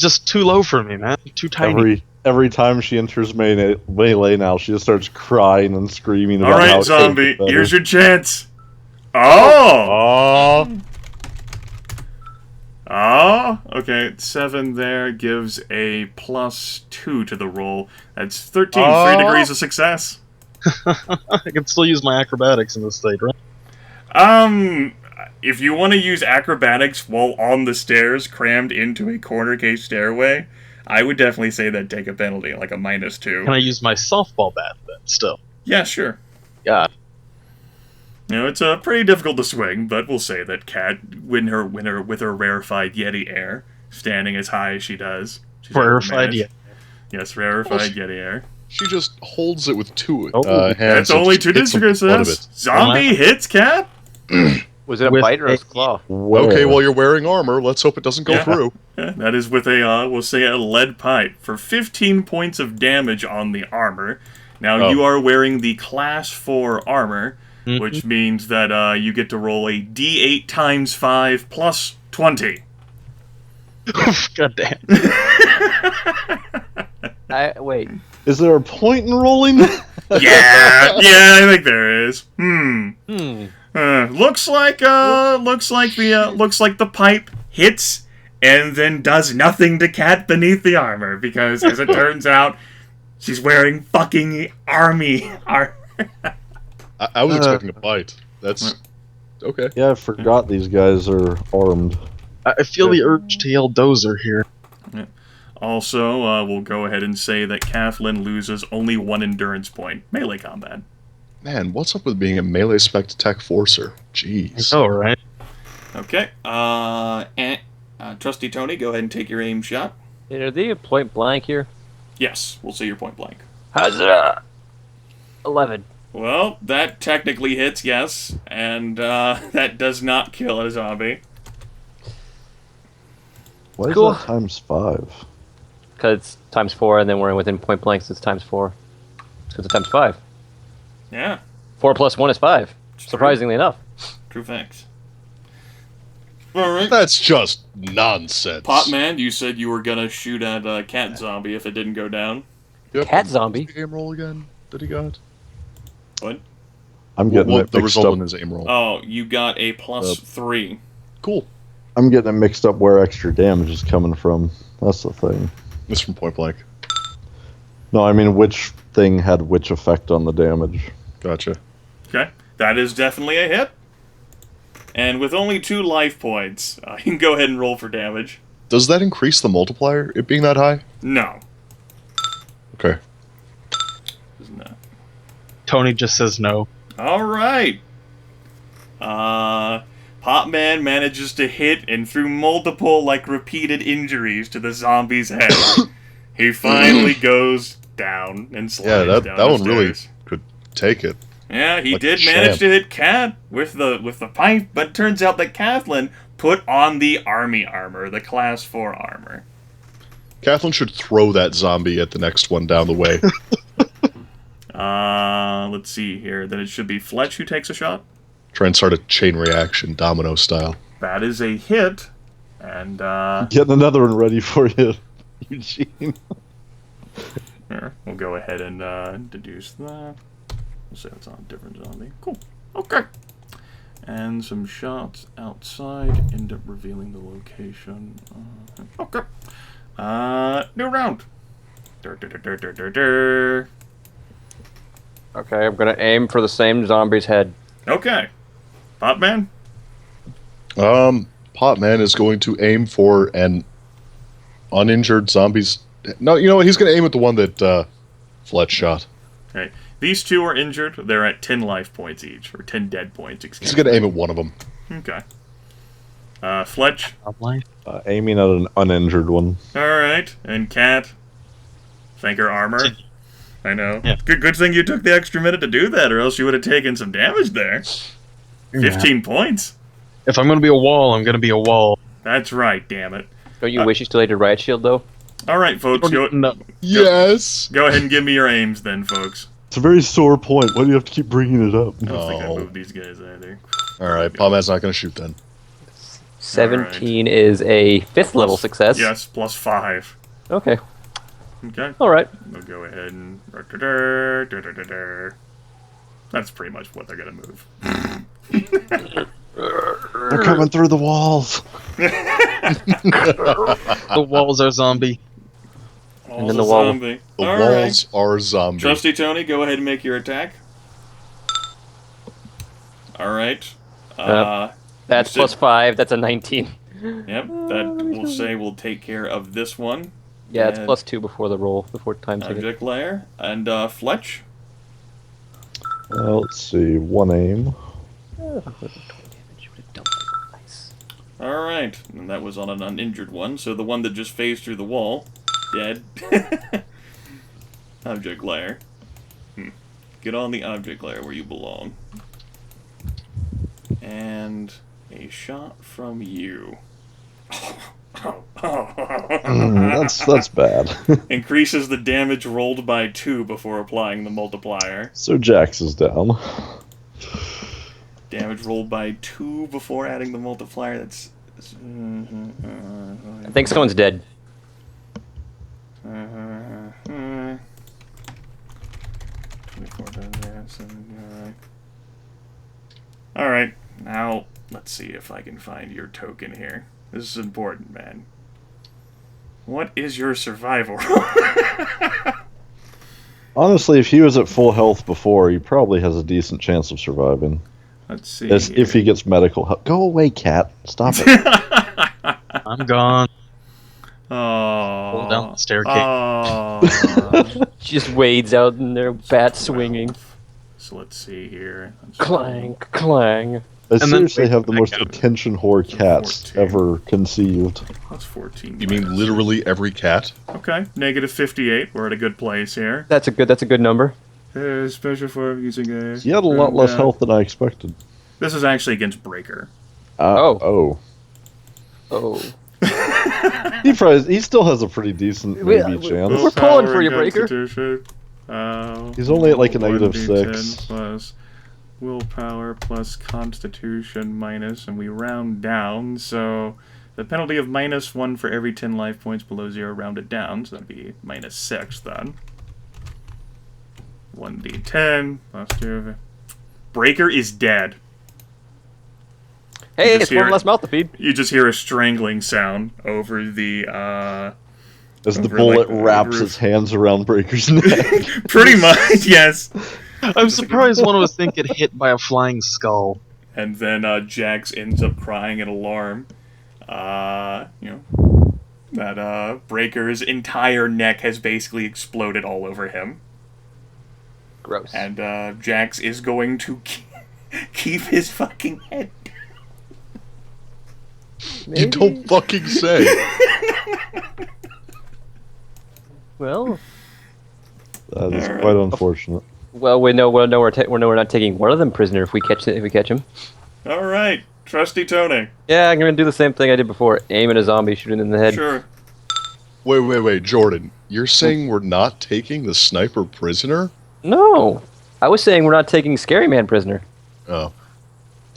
Just too low for me, man. Too tiny. Every time she enters melee now, she just starts crying and screaming about Alright, how zombie, here's your chance. Oh! Okay, 7 there gives a +2 to the roll. That's 13, 3 degrees of success. I can still use my acrobatics in this state, right? If you want to use acrobatics while on the stairs, crammed into a corner case stairway, I would definitely say that take a penalty, like a -2. Can I use my softball bat then, still? Yeah, sure. Yeah. You know, it's pretty difficult to swing, but we'll say that Kat, with her rarefied Yeti air, standing as high as she does. Rarefied Yeti. Yes, rarefied Yeti air. She just holds it with two hands. That's only 2 success. Zombie hits Kat. Was it a bite or a claw? Okay, well, you're wearing armor. Let's hope it doesn't go through. Yeah, that is with a, we'll say a lead pipe for 15 points of damage on the armor. Now, you are wearing the Class 4 armor, which means that you get to roll a D8 × 5 plus 20. God damn. Wait. Is there a point in rolling? yeah, I think there is. Looks like the pipe hits and then does nothing to Kat beneath the armor, because as it turns out, she's wearing fucking army armor. I was expecting a bite. That's okay. Yeah, I forgot these guys are armed. I feel the urge to yell dozer here. Yeah. Also, we'll go ahead and say that Kathlyn loses only 1 endurance point. Melee combat. Man, what's up with being a melee spec attack forcer? Jeez. Oh, right. Okay. Trusty Tony, go ahead and take your aim shot. Are they a point blank here? Yes, we'll say your point blank. Huzzah! 11. Well, that technically hits, yes, and that does not kill a zombie. Why is Cool. that ×5? Because it's ×4, and then we're within point blank, so it's ×4. So it's a ×5. Yeah. 4 + 1 is 5. Surprisingly enough. True facts. Alright. That's just nonsense. Potman, you said you were gonna shoot at a cat zombie if it didn't go down. Yep. Cat zombie? What's the aim roll again that he got? What? I'm getting it the mixed result up. in his aim roll. Oh, you got a +3. Cool. I'm getting it mixed up where extra damage is coming from. That's the thing. It's from point blank. No, I mean which thing had which effect on the damage. Gotcha. Okay. That is definitely a hit. And with only 2 life points, you can go ahead and roll for damage. Does that increase the multiplier, it being that high? No. Okay. Does not. Tony just says no. Alright. Potman manages to hit and through multiple, repeated injuries to the zombie's head, he finally goes down and slides down that the one really stairs. could take it. Yeah, he like did a manage champ. to hit Kat with the pipe, but it turns out that Kathlyn put on the army armor, the Class 4 armor. Kathlyn should throw that zombie at the next one down the way. Let's see here. Then it should be Fletch who takes a shot. Try and start a chain reaction, domino style. That is a hit, and Getting another one ready for you, Eugene. here, we'll go ahead and deduce that. We'll say it's on a different zombie. Cool. Okay. And some shots outside end up revealing the location. Okay. New round. Okay, I'm gonna aim for the same zombie's head. Okay. Potman? Potman is going to aim for an uninjured zombie's... No, you know what? He's going to aim at the one that Fletch shot. Okay. These 2 are injured. They're at 10 life points each, or 10 dead points, excuse He's me. going to aim at one of them. Okay. Fletch? Aiming at an uninjured one. Alright. And Kat? Thank her armor. I know. Yeah. Good thing you took the extra minute to do that, or else you would have taken some damage there. 15 points. If I'm gonna be a wall, I'm gonna be a wall. That's right, damn it. Don't you wish you still had your riot shield, though? Alright, folks. No. Yes! Go ahead and give me your aims then, folks. It's a very sore point. Why do you have to keep bringing it up? I don't think I Oh. moved these guys either. Alright, Potman's not going to shoot then. 17 is a 5th level success. Yes, plus 5. Okay. Okay. All right. We'll go ahead and... That's pretty much what they're going to move. They're coming through the walls. The walls are zombie. And then the wall. Zombie. The All walls are zombie. Trusty Tony, go ahead and make your attack. Alright. That's plus 5. That's a 19. Yep, that we'll say will take care of this one. Yeah, it's And plus 2 before the roll, before time taken. Object layer. And Fletch. Let's see, 1 aim. Nice. Alright, and that was on an uninjured one, so the one that just phased through the wall, dead. Object layer. Get on the object layer where you belong. And a shot from you. That's bad. Increases the damage rolled by 2 before applying the multiplier. So Jax is down. Damage rolled by 2 before adding the multiplier. That's... I think someone's dead. Alright, now let's see if I can find your token here. This is important, man. What is your survival? Honestly, if he was at full health before, he probably has a decent chance of surviving. Let's see. As if he gets medical help. Go away, cat. Stop it. I'm gone. Oh. Pull down the staircase. Oh. Just wades out in there, bat swinging. So let's see here. Clang, clang. I then seriously wait have the back most out. attention whore cats 14. ever conceived. That's 14. You mean literally every cat? Okay, negative 58. We're at a good place here. That's a good number. Special for using a... He had a lot less health than I expected. This is actually against Breaker. Oh. He still has a pretty decent maybe chance. We're pulling for you, Breaker. He's only at like a negative 1d10 6. plus willpower plus constitution minus, and we round down, so the penalty of -1 for every 10 life points below 0 rounded down, so that'd be -6 then. 1d10 plus 2. Breaker is dead. Hey, just it's hear one it. less mouth to feed. You just hear a strangling sound over the, As the over, bullet like, the wraps roof. its hands around Breaker's neck. Pretty much, yes. I'm surprised one of us didn't get hit by a flying skull. And then Jax ends up crying in alarm. That Breaker's entire neck has basically exploded all over him. Gross. And Jax is going to keep his fucking head. You don't fucking say. Well, That is Alright. quite unfortunate. we know we're not taking one of them prisoner if we catch him. All right, Trusty Tony. Yeah, I'm gonna do the same thing I did before. Aim at a zombie, shoot it in the head. Sure. Wait, Jordan. You're saying we're not taking the sniper prisoner? No, I was saying we're not taking Scary Man prisoner. Oh.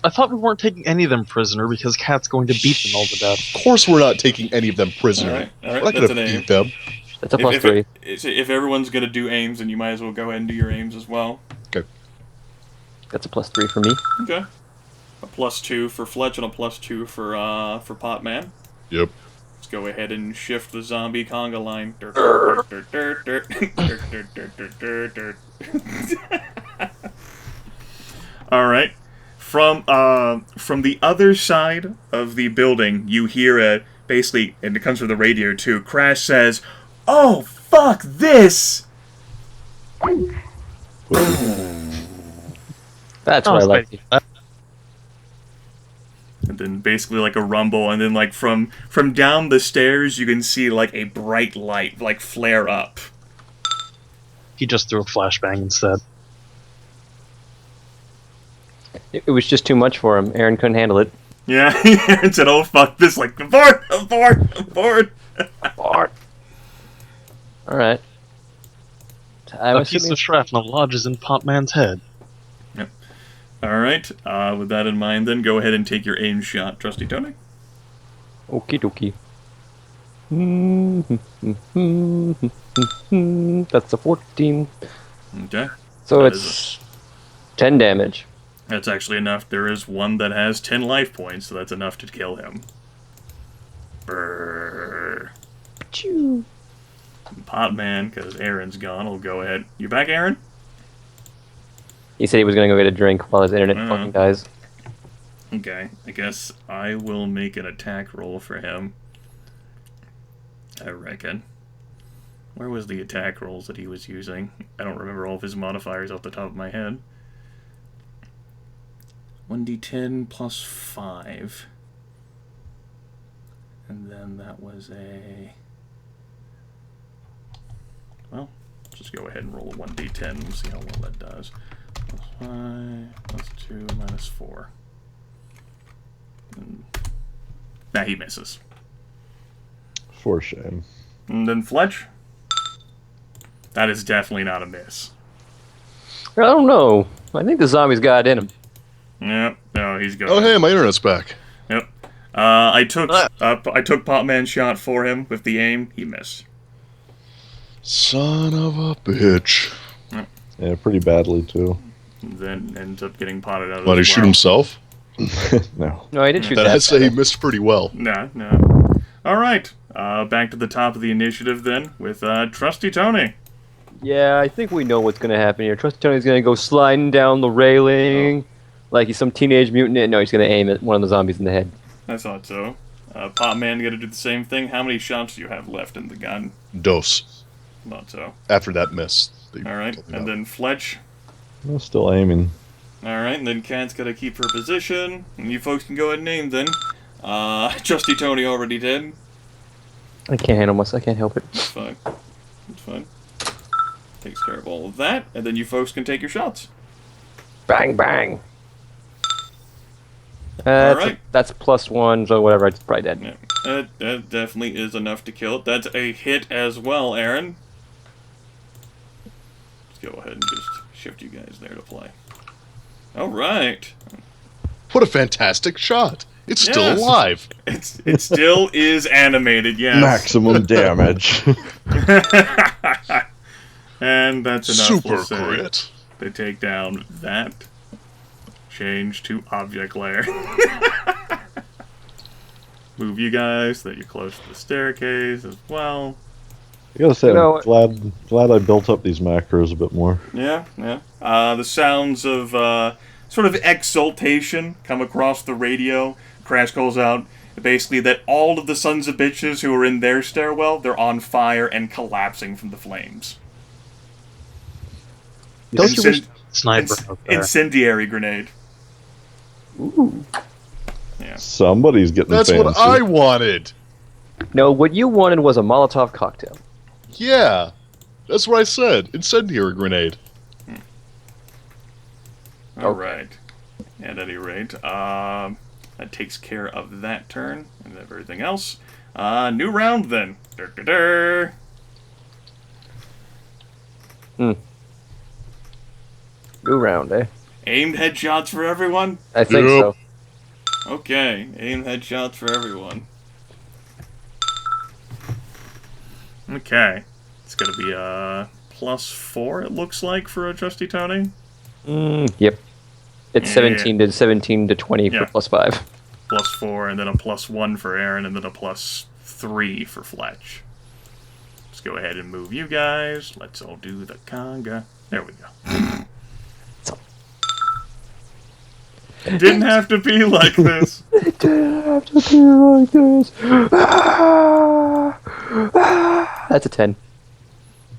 I thought we weren't taking any of them prisoner because Cat's going to beat them all to death. Of course we're not taking any of them prisoner. All right, We're not that's gonna an aim. beat them. That's a plus 3. If everyone's gonna do aims, then you might as well go ahead and do your aims as well. That's a plus 3 for me. Okay. A +2 for Fletch and a +2 for Potman. Yep. Let's go ahead and shift the zombie conga line. All right. From the other side of the building, you hear basically, and it comes from the radio too. Crash says, "Oh fuck this!" That's what I like. And then basically like a rumble, and then like from down the stairs, you can see like a bright light like flare up. He just threw a flashbang instead. It was just too much for him. Aaron couldn't handle it. Yeah, Aaron said, "Oh fuck this!" Like, abort, abort, abort. All right. A piece of shrapnel lodges in Potman's head. All right. With that in mind, then go ahead and take your aim shot, Trusty Tony. Okie dokie. That's a 14. Okay. So That it's 10 damage. That's actually enough. There is one that has 10 life points, so that's enough to kill him. Brrr. Choo. Potman, because Aaron's gone, will go ahead. You back, Aaron? He said he was going to go get a drink while his internet fucking dies. Okay, I guess I will make an attack roll for him. I reckon. Where was the attack rolls that he was using? I don't remember all of his modifiers off the top of my head. 1d10 plus 5. And then that was a... Well, just go ahead and roll a 1d10 and see how well that does. Plus 5, plus 2, minus 4. Nah, he misses. For shame. And then Fletch? That is definitely not a miss. I don't know. I think the zombie's got it in him. Yep. No, he's going. Oh, hey, my internet's back. Yep. I took Potman's shot for him with the aim. He missed. Son of a bitch. Yeah, pretty badly, too. And then ends up getting potted out of Did he shoot himself? No. No, I did shoot Then that. I'd say he missed pretty well. Nah. All right. Back to the top of the initiative then with Trusty Tony. Yeah, I think we know what's going to happen here. Trusty Tony's going to go sliding down the railing like he's some teenage mutant. No, he's going to aim at one of the zombies in the head. I thought so. Potman got to do the same thing. How many shots do you have left in the gun? Dose. Thought so. After that miss. that you All right. told me And about. then Fletch. I'm still aiming. Alright, and then Kat's got to keep her position. And you folks can go ahead and name then. Trusty Tony already did. I can't handle myself. I can't help it. That's fine. That's fine. Takes care of all of that. And then you folks can take your shots. Bang, bang. Alright. That's +1, so whatever. It's probably dead. Yeah, that definitely is enough to kill it. That's a hit as well, Aaron. Let's go ahead and just shift you guys there to play. Alright. What a fantastic shot. It's still Yes. alive. It still is animated, yes. Maximum damage. And that's enough. Super we'll say. grit. They take down that. Change to object layer. Move you guys so that you're close to the staircase as well. I gotta say, You know, I'm glad I built up these macros a bit more. Yeah. The sounds of sort of exultation come across the radio. Crash calls out basically that all of the sons of bitches who are in their stairwell, they're on fire and collapsing from the flames. Don't you wish Incen- sniper out there? Incendiary grenade. Ooh. Yeah. Somebody's getting That's fancy. what I wanted. No, what you wanted was a Molotov cocktail. Yeah. That's what I said. Incendiary grenade. Alright. At any rate, that takes care of that turn and everything else. New round then. Dur-dur-dur. New round, eh? Aimed headshots for everyone? I think Yep. so. Okay, aimed headshots for everyone. Okay. It's gonna be a +4, it looks like, for a Trusty Tony. Yep. It's Yeah. 17 to 20 Yeah. for +5. +4, and then a +1 for Aaron, and then a +3 for Fletch. Let's go ahead and move you guys. Let's all do the conga. There we go. Didn't have to be like this. It didn't have to be like this. That's a 10.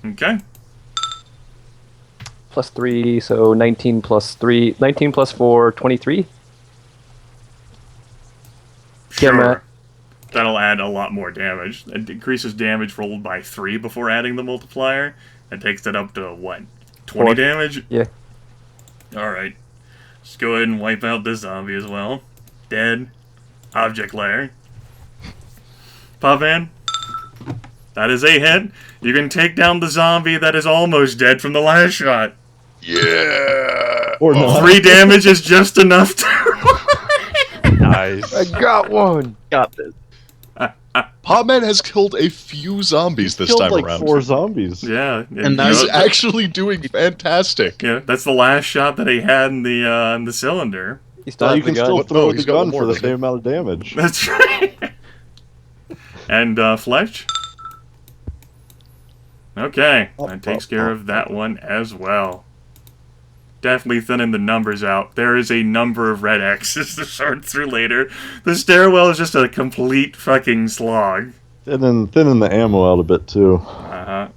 Okay. +3, so 19 plus 3. 19 plus 4, 23. Sure. Matt. That'll add a lot more damage. It increases damage rolled by 3 before adding the multiplier. That takes that up to, what, 20 4. damage? Yeah. Alright. Let's go ahead and wipe out this zombie as well. Dead. Object layer. Potman. That is a hit. You can take down the zombie that is almost dead from the last shot. Yeah. Or not. 3 damage is just enough to... Nice. I got one. Got this. Potman has killed a few zombies this Killed time like around. 4 zombies. Yeah, And now He's you- actually doing fantastic. yeah, that's the last shot that he had in the cylinder. He still Now has you the can gun. still No, throw the he's got one gun more, for the doesn't he? same amount of damage. That's right. And Fletch. Okay, that takes care of that one as well. Definitely thinning the numbers out. There is a number of red X's to sort through later. The stairwell is just a complete fucking slog. Thinning the ammo out a bit too. Uh-huh.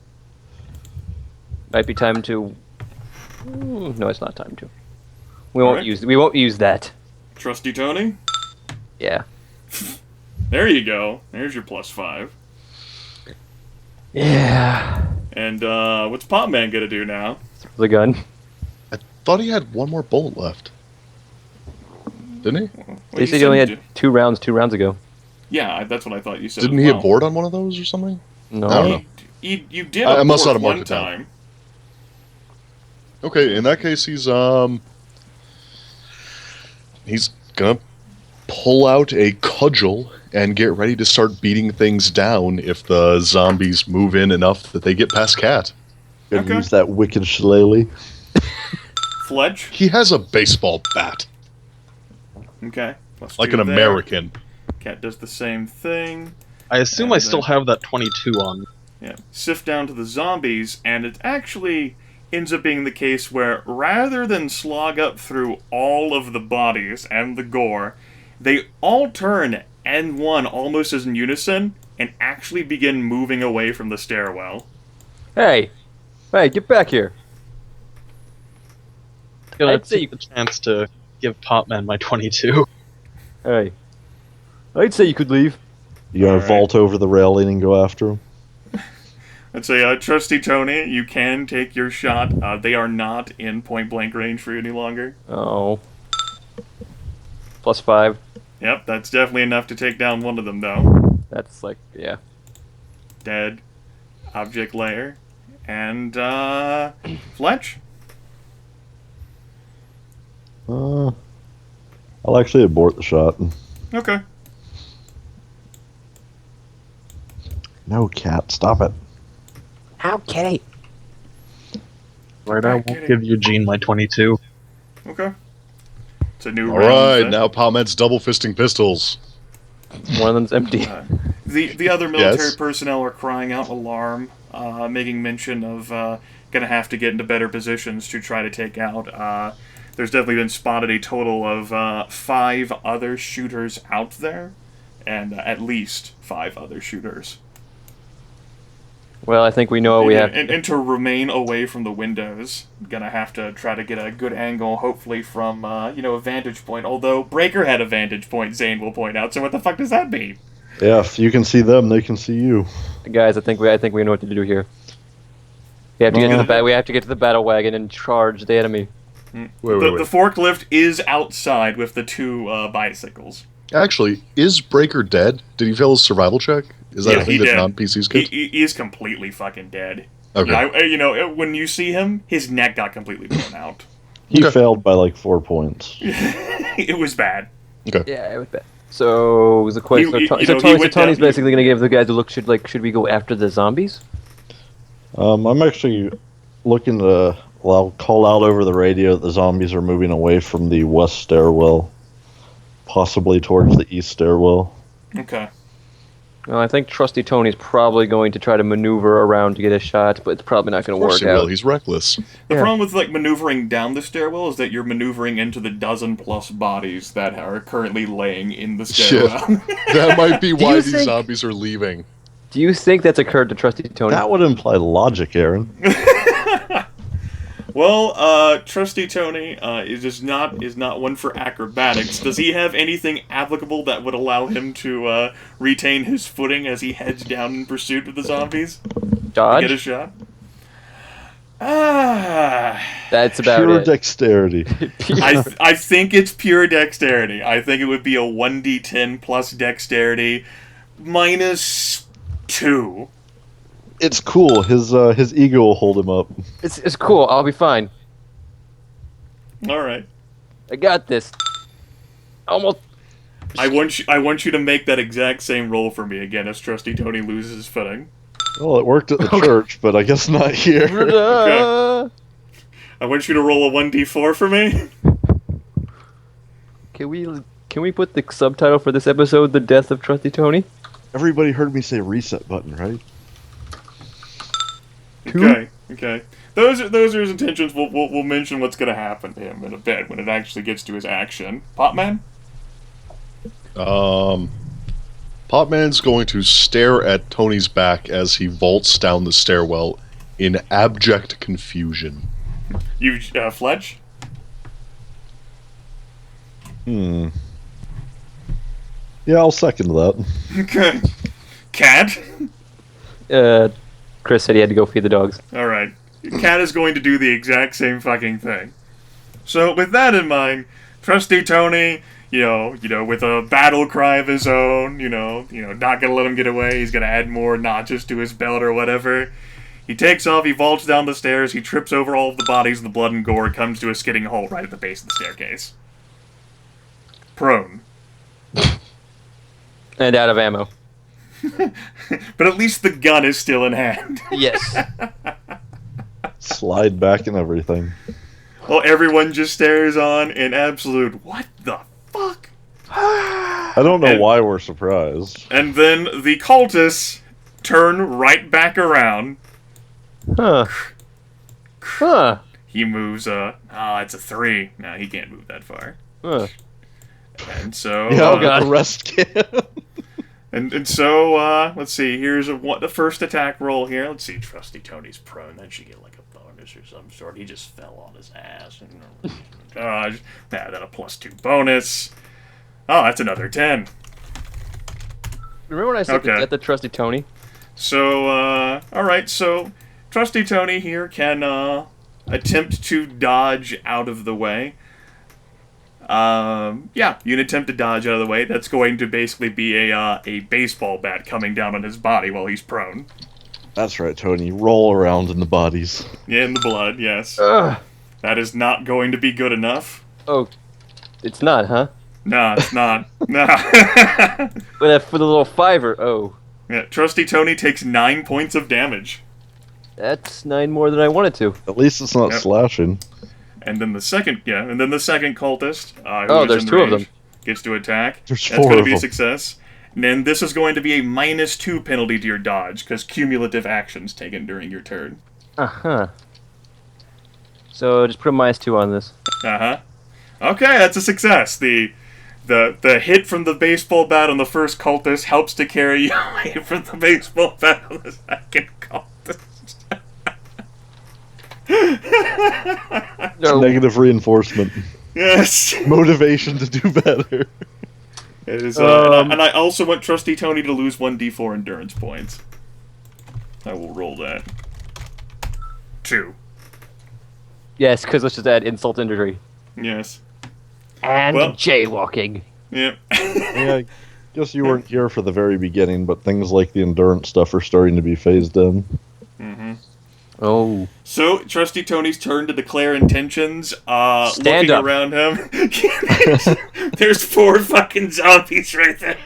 Might be time to. No, it's not time to. We won't Alright. use that. Trusty Tony. Yeah. There you go. There's your +5. Yeah. And what's Potman gonna do now? The gun. Thought he had one more bullet left. Didn't he? Well, They said he only had 2 rounds 2 rounds ago. Yeah, that's what I thought you said. Didn't as he well. abort on one of those or something? No. I don't know. You did I abort must not have one marked it down. time. Okay, in that case, he's gonna pull out a cudgel and get ready to start beating things down if the zombies move in enough that they get past Cat. Gonna Okay. use that wicked shillelagh. Fletch. He has a baseball bat, Okay. like +2 an there. American. Cat does the same thing. I assume And I still then- have that 22 on. Yeah. Sift down to the zombies, and it actually ends up being the case where rather than slog up through all of the bodies and the gore, they all turn N1 almost as in unison and actually begin moving away from the stairwell. Hey, get back here. Gonna I'd say take the chance to give Potman my 22. Hey, I'd say you could leave. You gonna Alright. vault over the railing and go after him? I'd say, Trusty Tony, you can take your shot. They are not in point-blank range for you any longer. Oh. +5. Yep, that's definitely enough to take down one of them, though. That's like, yeah. Dead. Object layer. And, Fletch? I'll actually abort the shot. Okay. No, Cat, stop it. Okay. Right, I won't give Eugene my 22. Okay. It's a new All round right, then. now Potman's double fisting pistols. One of them's empty. The other military Yes. personnel are crying out alarm, making mention of gonna have to get into better positions to try to take out. There's definitely been spotted a total of 5 other shooters out there, and at least 5 other shooters. Well, I think we know we have. And to remain away from the windows, gonna have to try to get a good angle, hopefully from a vantage point. Although Breaker had a vantage point, Zane will point out. So what the fuck does that mean? Yeah, if you can see them, they can see you. Guys, I think we know what to do here. We have to get to we have to get to the battle wagon and charge the enemy. Wait. The forklift is outside with the 2 bicycles. Actually, is Breaker dead? Did he fail his survival check? Is that Yeah, a thing he that did. non-PCs get? He is completely fucking dead. Okay. When you see him, his neck got completely blown out. He Okay. failed by like 4 points. It was bad. Yeah, it was bad. So the question. He So went Tony's down- basically going to give the guys a look. Should we go after the zombies? I'm actually looking to. Well, I'll call out over the radio that the zombies are moving away from the west stairwell, possibly towards the east stairwell. Okay. Well, I think Trusty Tony's probably going to try to maneuver around to get a shot, but it's probably not going Of to course work he will. out. He's reckless. The Yeah. problem with maneuvering down the stairwell is that you're maneuvering into the dozen-plus bodies that are currently laying in the Shit. stairwell. That might be why you these think- zombies are leaving. Do you think that's occurred to Trusty Tony? That would imply logic, Aaron. Well, Trusty Tony is not one for acrobatics. Does he have anything applicable that would allow him to retain his footing as he heads down in pursuit of the zombies? Dodge? Get a shot. Ah, That's about Pure it. dexterity. I think it's pure dexterity. I think it would be a 1d10 plus dexterity minus 2. It's cool. His ego will hold him up. It's cool. I'll be fine. All right. I got this. Almost. I want you to make that exact same roll for me again as Trusty Tony loses his footing. Well, it worked at the church, but I guess not here. Okay. I want you to roll a 1d4 for me. Can we put the subtitle for this episode, "The Death of Trusty Tony"? Everybody heard me say reset button, right? Okay. Those are his intentions. We'll mention what's going to happen to him in a bit when it actually gets to his action. Potman? Potman's going to stare at Tony's back as he vaults down the stairwell in abject confusion. You, Fletch? Yeah, I'll second that. Okay. Cat? Chris said he had to go feed the dogs. Alright. Cat is going to do the exact same fucking thing. So, with that in mind, Trusty Tony, you know, with a battle cry of his own, not gonna let him get away, he's gonna add more notches to his belt or whatever. He takes off, he vaults down the stairs, he trips over all of the bodies, the blood and gore, comes to a skidding halt right at the base of the staircase. Prone. And out of ammo. But at least the gun is still in hand. Yes. Slide back and everything. Well, everyone just stares on in absolute, what the fuck? I don't know why we're surprised. And then the cultists turn right back around. Huh. He moves, it's a 3. No, he can't move that far. And so... Yeah, oh, God. Arrest camp. And so, let's see, here's the first attack roll here. Let's see, Trusty Tony's prone, that should get like a bonus or some sort. He just fell on his ass and dodge. Then a +2 bonus. Oh, that's another 10. Remember when I said to get the Trusty Tony? So, alright, so Trusty Tony here can attempt to dodge out of the way. Yeah, you can attempt to dodge out of the way. That's going to basically be a baseball bat coming down on his body while he's prone. That's right, Tony. Roll around in the bodies. Yeah, in the blood, yes. That is not going to be good enough. Oh, it's not, huh? No, it's not. No. But for the little fiver, oh. Yeah, Trusty Tony takes 9 points of damage. That's 9 more than I wanted to. At least it's not slashing. And then the second cultist, there's 2 of them, gets to attack. There's That's 4 going to of be a them. success. And then this is going to be a -2 penalty to your dodge, because cumulative actions taken during your turn. Uh-huh. So just put a -2 on this. Uh-huh. Okay, that's a success. The hit from the baseball bat on the first cultist helps to carry you away from the baseball bat on the second cultist. No. Negative reinforcement. Yes. Motivation to do better. It is, and I also want Trusty Tony to lose 1d4 endurance points. I will roll that. 2. Yes, because let's just add insult injury. Yes. And Well- jaywalking. Yep. Yeah, I guess you weren't here for the very beginning, but things like the endurance stuff are starting to be phased in. Mm-hmm. Oh. So, Trusty Tony's turn to declare intentions, Stand looking up. around him. There's 4 fucking zombies right there.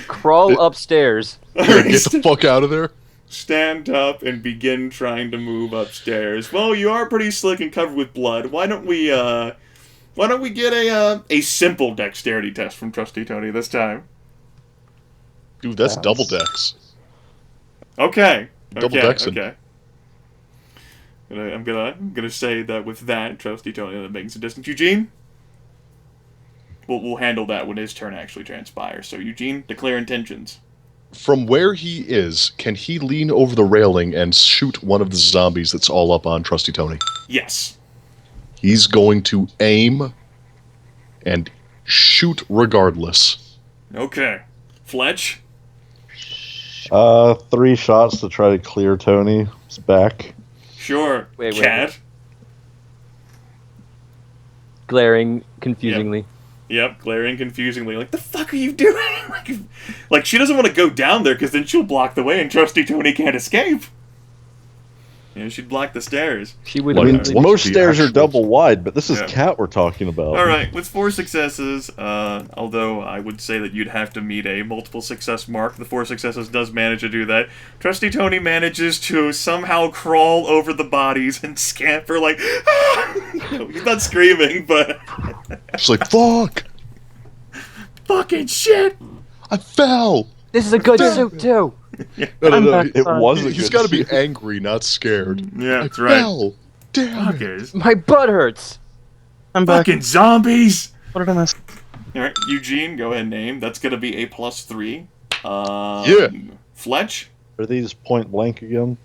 Crawl upstairs. Get the fuck out of there. Stand up and begin trying to move upstairs. Well, you are pretty slick and covered with blood. Why don't we get a simple dexterity test from Trusty Tony this time? Dude, that's double decks. Okay. Double dexing. Okay. I'm gonna say that with that, Trusty Tony that makes a distance. Eugene? We'll handle that when his turn actually transpires. So, Eugene, declare intentions. From where he is, can he lean over the railing and shoot one of the zombies that's all up on Trusty Tony? Yes. He's going to aim and shoot regardless. Okay. Fletch? 3 shots to try to clear Tony's back. Sure. Wait. Cat? Glaring confusingly. Yep, glaring confusingly. Like, the fuck are you doing? like she doesn't want to go down there because then she'll block the way and Trusty Tony can't escape. You know, she'd block the stairs. She would. I mean, What's most the stairs are actual- double wide, but this is Yeah. Cat we're talking about. All right, with 4 successes, although I would say that you'd have to meet a multiple success mark, the 4 successes does manage to do that. Trusty Tony manages to somehow crawl over the bodies and scamper like, he's not screaming, but She's like, fuck! fucking shit. I fell! This is a good suit too. No. It wasn't. He's got to be angry, not scared. Yeah, I that's right. fell! Damn it. Fuckers. My butt hurts. I'm back. Fucking zombies. What did I miss? All right, Eugene, go ahead and name. That's gonna be a +3. Yeah. Fletch. Are these point blank again?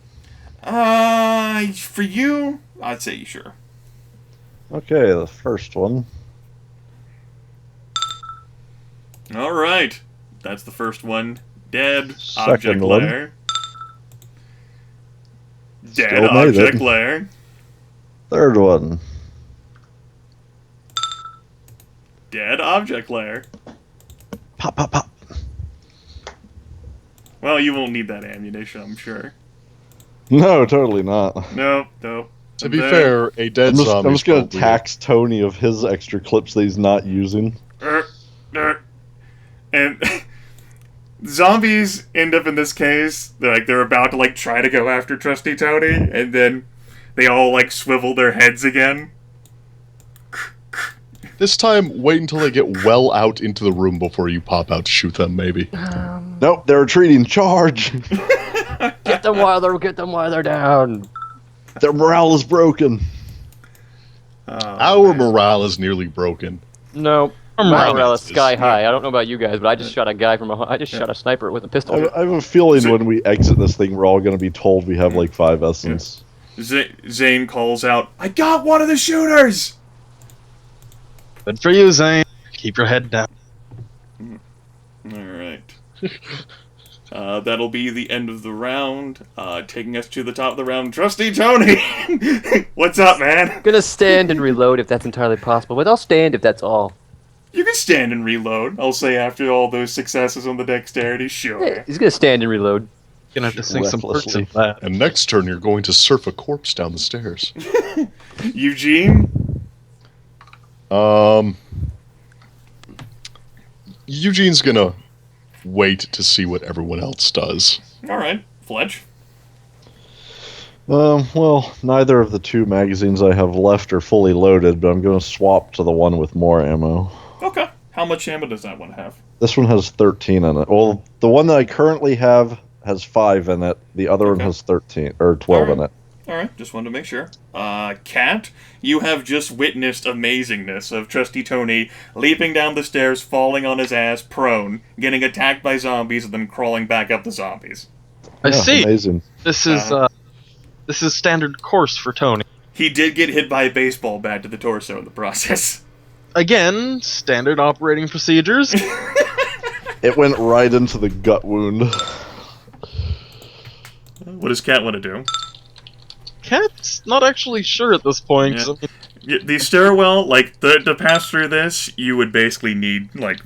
For you, I'd say sure. Okay, the first one. All right, that's the first one. Dead Second object one. lair. Dead Still made object it. lair. Third one. Dead object lair. Pop, pop, pop. Well, you won't need that ammunition, I'm sure. No, totally not. No. To be fair, a dead zombie. I'm just gonna tax Tony of his extra clips that he's not using. And zombies end up in this case, they're about to like try to go after Trusty Tony, and then they all like swivel their heads again. This time, wait until they get well out into the room before you pop out to shoot them, maybe. Nope, they're retreating. Charge! Get them while they're down. Their morale is broken. Our morale is nearly broken. No. Our My morale morale is sky high. I don't know about you guys, but I just shot a guy I just shot a sniper with a pistol. I have a feeling when we exit this thing, we're all gonna be told we have like 5 essence. Zane calls out, "I got one of the shooters!" Good for you, Zane. Keep your head down. Alright. That'll be the end of the round. Taking us to the top of the round, Trusty Tony! What's up, man? Gonna stand and reload if that's entirely possible, but I'll stand if that's all. You can stand and reload, I'll say after all those successes on the dexterity, sure. Hey, he's gonna stand and reload. Gonna have to sing some perks Recklessly. of that. And next turn, you're going to surf a corpse down the stairs. Eugene? Eugene's gonna wait to see what everyone else does. Alright. Fletch? Well, neither of the 2 magazines I have left are fully loaded, but I'm gonna swap to the one with more ammo. Okay. How much ammo does that one have? This one has 13 in it. Well, the one that I currently have has 5 in it. The other one Okay. has 13 or 12 in it. Alright, just wanted to make sure. Kat, you have just witnessed amazingness of Trusty Tony leaping down the stairs, falling on his ass, prone, getting attacked by zombies, and then crawling back up the zombies. I Yeah, see. Amazing. This is standard course for Tony. He did get hit by a baseball bat to the torso in the process. Again, standard operating procedures. It went right into the gut wound. What does Kat want to do? Cat's not actually sure at this point. 'Cause, I mean, The stairwell, like, to pass through this, you would basically need, like,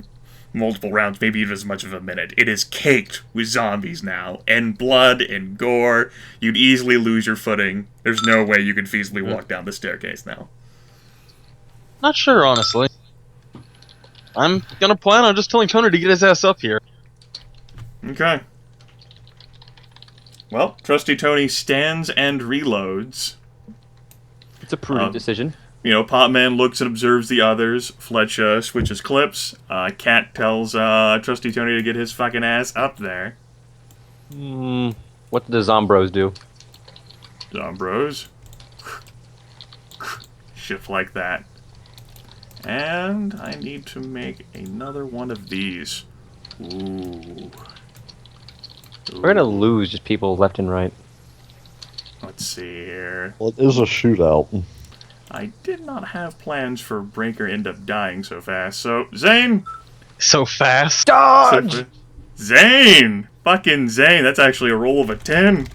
multiple rounds, maybe even as much of a minute. It is caked with zombies now, and blood and gore. You'd easily lose your footing. There's no way you could feasibly walk down the staircase now. not sure, honestly. I'm gonna plan on just telling Tony to get his ass up here. Okay. Well, Trusty Tony stands and reloads. It's a prudent decision. You know, Potman looks and observes the others. Fletch switches clips. Cat tells Trusty Tony to get his fucking ass up there. What did the Zombros do? Zombros. Shift like that. And I need to make another one of these. Ooh. We're gonna lose just people left and right. Let's see here. Well, it is a shootout. I did not have plans for Breaker end up dying so fast. So, Zane! So fast. Dodge! Zane! Fucking Zane. That's actually a roll of a 10.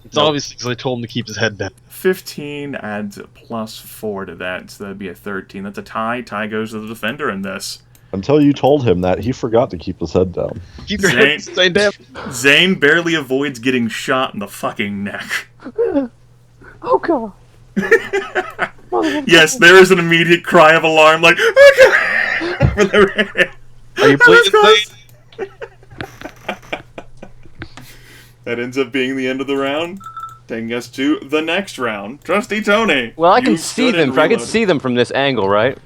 It's obviously because I told him to keep his head down. 15 adds a +4 to that, so that'd be a 13. That's a tie. Tie goes to the defender in this. Until you told him that, he forgot to keep his head down. Keep your head staying down. Zane barely avoids getting shot in the fucking neck. Oh god. Yes, there is an immediate cry of alarm, like, okay! For the Are you bleeding? That ends up being the end of the round, taking us to the next round. Trusty Tony. Well, I can you've see stood them. and I can reloaded. see them from this angle, right?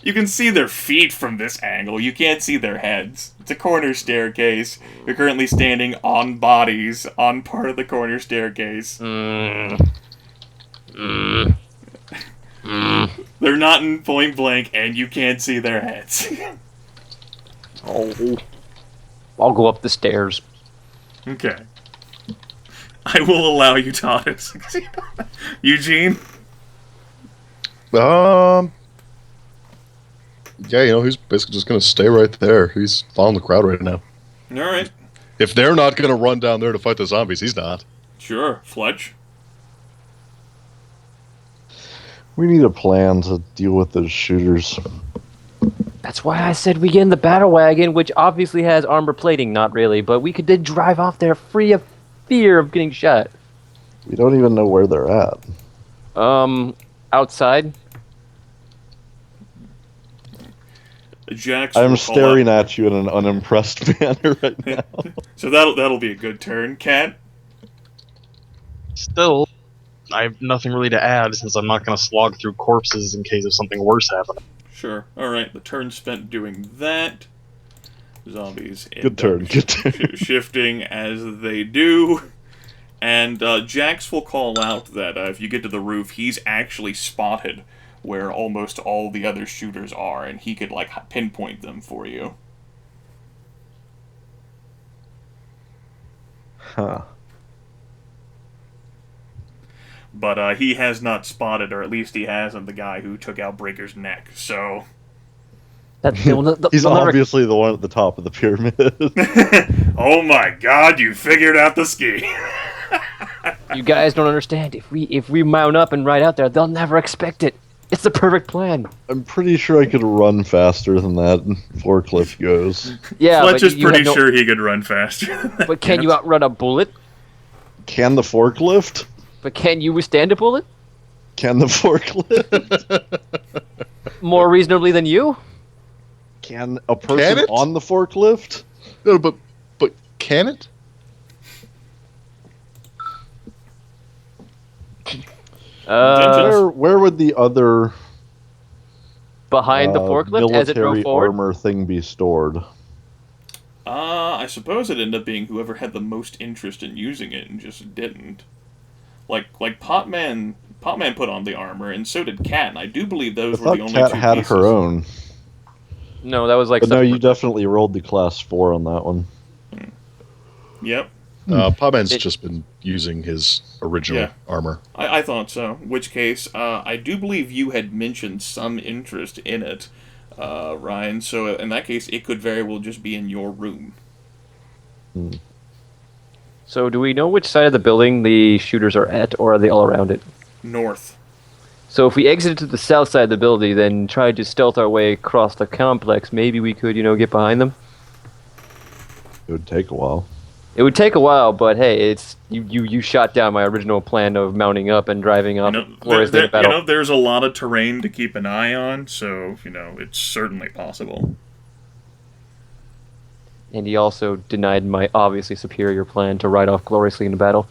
You can see their feet from this angle. You can't see their heads. It's a corner staircase. You're currently standing on bodies on part of the corner staircase. They're not in point blank, and you can't see their heads. Oh. I'll go up the stairs. Okay. I will allow you, Thomas. Eugene? Yeah, he's basically just going to stay right there. He's following the crowd right now. Alright. If they're not going to run down there to fight the zombies, he's not. Sure. Fletch? We need a plan to deal with those shooters. That's why I said we get in the battle wagon, which obviously has armor plating, not really, but we could then drive off there free of fear of getting shot. We don't even know where they're at. Outside. Jax I'm will call staring out- at you in an unimpressed manner right now. So that'll be a good turn. Cat? Still, I have nothing really to add since I'm not going to slog through corpses in case of something worse happening. Sure. Alright, the turn spent doing that. Zombies end Good turn, up good turn. shifting as they do. And Jax will call out that if you get to the roof, he's actually spotted where almost all the other shooters are, and he could, like, pinpoint them for you. Huh. But he has not spotted, or at least he hasn't, the guy who took out Breaker's neck, so... He's they'll never- obviously the one at the top of the pyramid. Oh my god, you figured out the ski! You guys don't understand. If we mount up and ride out there, they'll never expect it. It's the perfect plan. I'm pretty sure I could run faster than that forklift goes. Yeah, Fletch but is you have pretty no- sure he could run faster than that. But can you outrun a bullet? Can the forklift? But can you withstand a bullet Can the forklift? more reasonably than you? Can a person Can it? on the forklift? No, but can it? Where would the other Behind the forklift as it drove military forward. armor thing be stored? I suppose it ended up being whoever had the most interest in using it and just didn't. Like Potman put on the armor, and so did Kat, and I do believe those I were thought the only Kat two had pieces. her own. No, that was like. But no, some- you definitely rolled the class 4 on that one. Yep, Podman's It- just been using his original Yeah. armor. I thought so. In which case, I do believe you had mentioned some interest in it, Ryan, so in that case, it could very well just be in your room. So, do we know which side of the building the shooters are at, or are they all around it? North. So, if we exited to the south side of the building, then tried to stealth our way across the complex, maybe we could, get behind them. It would take a while. It would take a while, but hey, it's you shot down my original plan of mounting up and driving up gloriously in battle. There's a lot of terrain to keep an eye on, so, it's certainly possible. And he also denied my obviously superior plan to ride off gloriously into battle.